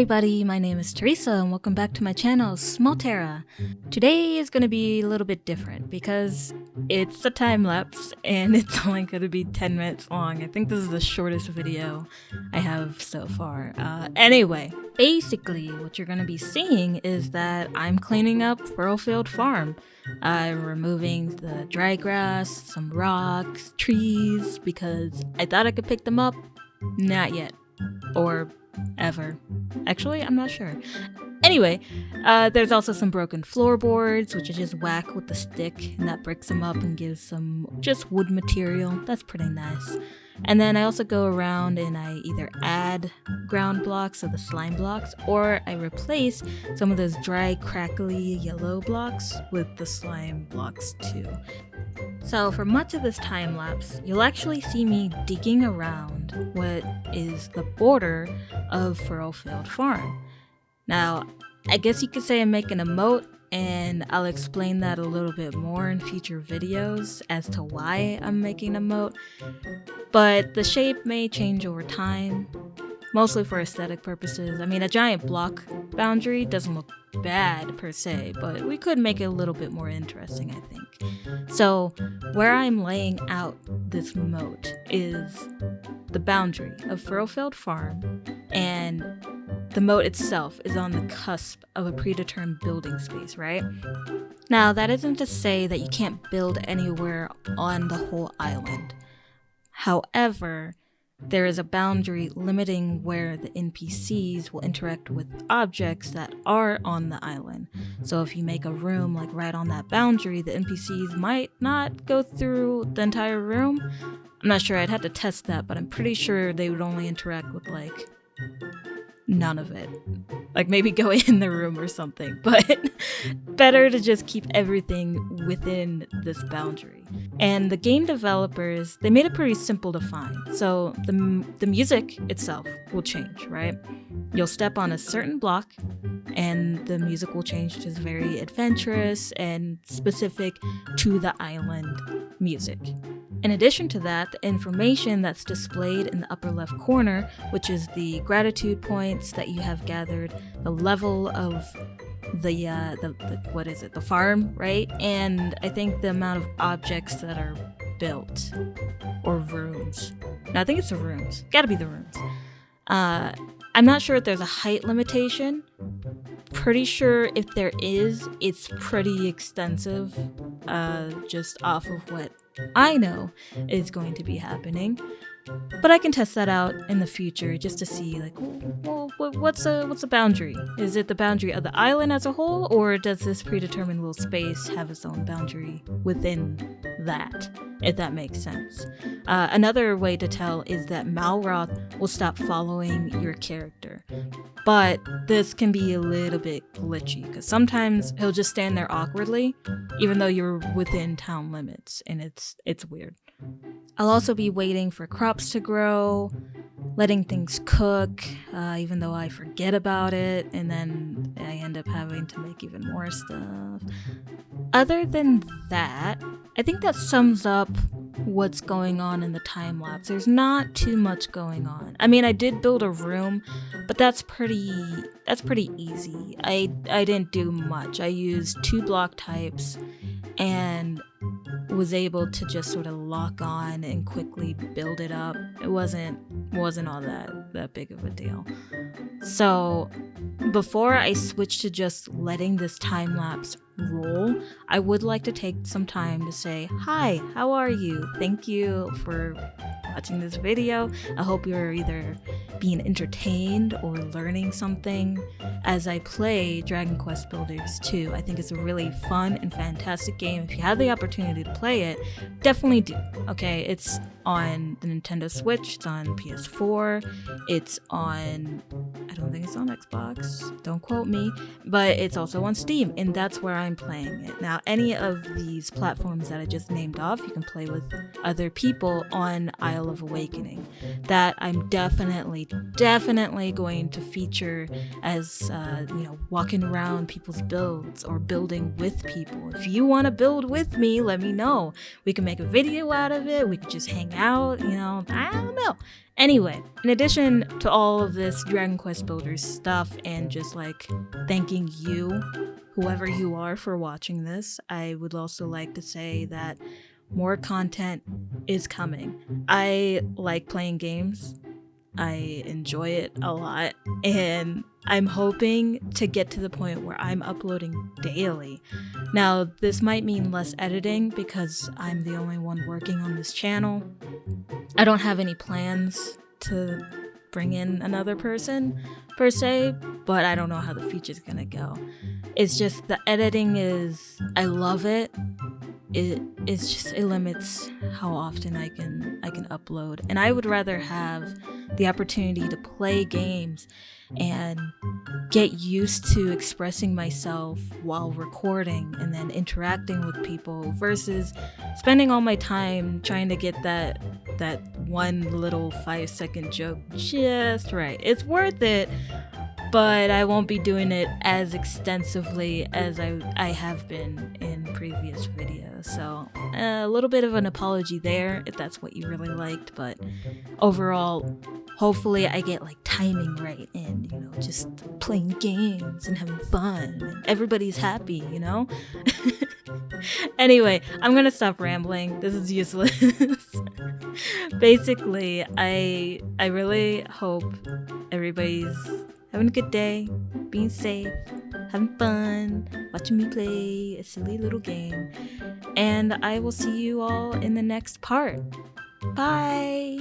everybody, my name is Teresa and welcome back to my channel, Small Tera. Today is going to be a little bit different because it's a time lapse and it's only going to be 10 minutes long. I think this is the shortest video I have so far. Anyway, basically what you're going to be seeing is that I'm cleaning up Furrowfield farm. I'm removing the dry grass, some rocks, trees, because I thought I could pick them up. Not yet. Or ever. Actually, I'm not sure. Anyway, there's also some broken floorboards, which I just whack with the stick, and that breaks them up and gives some just wood material. That's pretty nice. And then I also go around and I either add ground blocks, so the slime blocks, or I replace some of those dry, crackly yellow blocks with the slime blocks too. So for much of this time lapse, you'll actually see me digging around what is the border of Furrowfield Farm. Now, I guess you could say I'm making a moat, and I'll explain that a little bit more in future videos as to why I'm making a moat. But the shape may change over time, mostly for aesthetic purposes. I mean, a giant block boundary doesn't look bad per se, but we could make it a little bit more interesting, I think. So where I'm laying out this moat is the boundary of Furrowfield Farm, and the moat itself is on the cusp of a predetermined building space, right? Now, that isn't to say that you can't build anywhere on the whole island. However, there is a boundary limiting where the NPCs will interact with objects that are on the island. So if you make a room like right on that boundary, the NPCs might not go through the entire room. I'm not sure, I'd have to test that, but I'm pretty sure they would only interact with like none of it. Like maybe go in the room or something, but better to just keep everything within this boundary. And the game developers, they made it pretty simple to find. So the music itself will change, right? You'll step on a certain block and the music will change to very adventurous and specific to the island music. In addition to that, the information that's displayed in the upper left corner, which is the gratitude points that you have gathered, the level of the farm, right? And I think the amount of objects that are built, or rooms. No, I think it's the rooms. Gotta be the rooms. I'm not sure if there's a height limitation. Pretty sure if there is, it's pretty extensive, just off of what I know is going to be happening. But I can test that out in the future just to see, like, well, what's a boundary? Is it the boundary of the island as a whole, or does this predetermined little space have its own boundary within that, if that makes sense? Another way to tell is that Malroth will stop following your character. But this can be a little bit glitchy, because sometimes he'll just stand there awkwardly, even though you're within town limits, and it's weird. I'll also be waiting for crops to grow, letting things cook, even though I forget about it, and then I end up having to make even more stuff. Other than that, I think that sums up what's going on in the time lapse. There's not too much going on. I mean, I did build a room, but that's pretty easy. I didn't do much. I used 2 block types and was able to just sort of lock on and quickly build it up. It wasn't all that big of a deal. So before I switch to just letting this time lapse roll, I would like to take some time to say, hi, how are you? Thank you for watching this video. I hope you're either being entertained or learning something as I play Dragon Quest Builders 2. I think it's a really fun and fantastic game. If you have the opportunity to play it, definitely do. Okay, it's on the Nintendo Switch, it's on PS4, it's on, I don't think it's on Xbox, don't quote me, but it's also on Steam, and that's where I'm playing it. Now, any of these platforms that I just named off, you can play with other people on Isle of Awakening. That I'm definitely going to feature as, walking around people's builds or building with people. If you want to build with me, let me know. We can make a video out of it, we could just hang out, I don't know. Anyway, in addition to all of this Dragon Quest Builders stuff and just like thanking you, whoever you are, for watching this, I would also like to say that more content is coming. I like playing games. I enjoy it a lot, and I'm hoping to get to the point where I'm uploading daily. Now, this might mean less editing because I'm the only one working on this channel. I don't have any plans to bring in another person per se, but I don't know how the future's gonna go. It's just the editing is, I love it. It limits how often I can upload, and I would rather have the opportunity to play games and get used to expressing myself while recording and then interacting with people versus spending all my time trying to get that one little 5-second joke just right. It's worth it, but I won't be doing it as extensively as I have been in previous videos. So a little bit of an apology there if that's what you really liked, but overall, hopefully I get like timing right and, you know, just playing games and having fun and everybody's happy, you know? Anyway, I'm gonna stop rambling. This is useless. Basically, I really hope everybody's having a good day, being safe, having fun, watching me play a silly little game, and I will see you all in the next part. Bye!